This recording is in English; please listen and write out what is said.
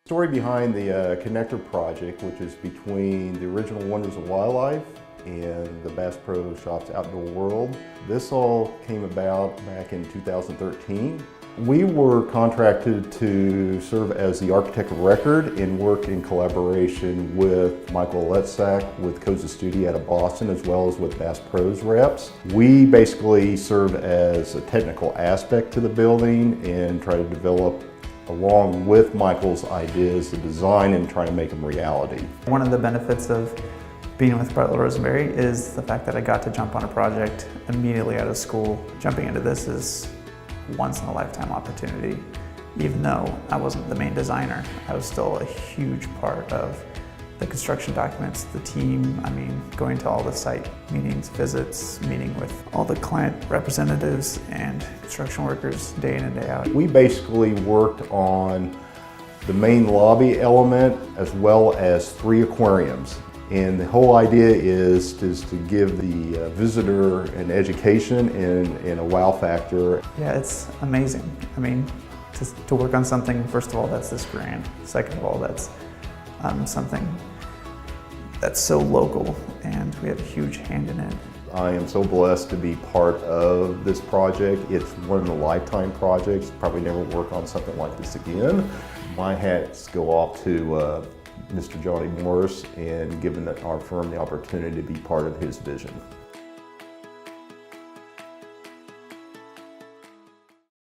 Story behind the connector project, which is between the original Wonders of Wildlife and the Bass Pro Shops Outdoor World. This all came about back in 2013. We were contracted to serve as the architect of record and work in collaboration with Michael Letzak with cosestudi out of Boston, as well as with Bass Pro's reps. We basically served as a technical aspect to the building and try to develop, along with Michael's ideas, the design, and try to make them reality. One of the benefits of being with Butler Rosenbury is the fact that I got to jump on a project immediately out of school. Jumping into this is once in a lifetime opportunity. Even though I wasn't the main designer, I was still a huge part of the construction documents, the team, going to all the site meetings, visits, meeting with all the client representatives and construction workers day in and day out. We basically worked on the main lobby element as well as 3 aquariums. And the whole idea is to give the visitor an education and a wow factor. Yeah, it's amazing. To work on something, first of all, that's this grand. Second of all, that's something that's so local, and we have a huge hand in it. I am so blessed to be part of this project. It's one of the lifetime projects. Probably never work on something like this again. My hats go off to Mr. Johnny Morris and giving our firm the opportunity to be part of his vision.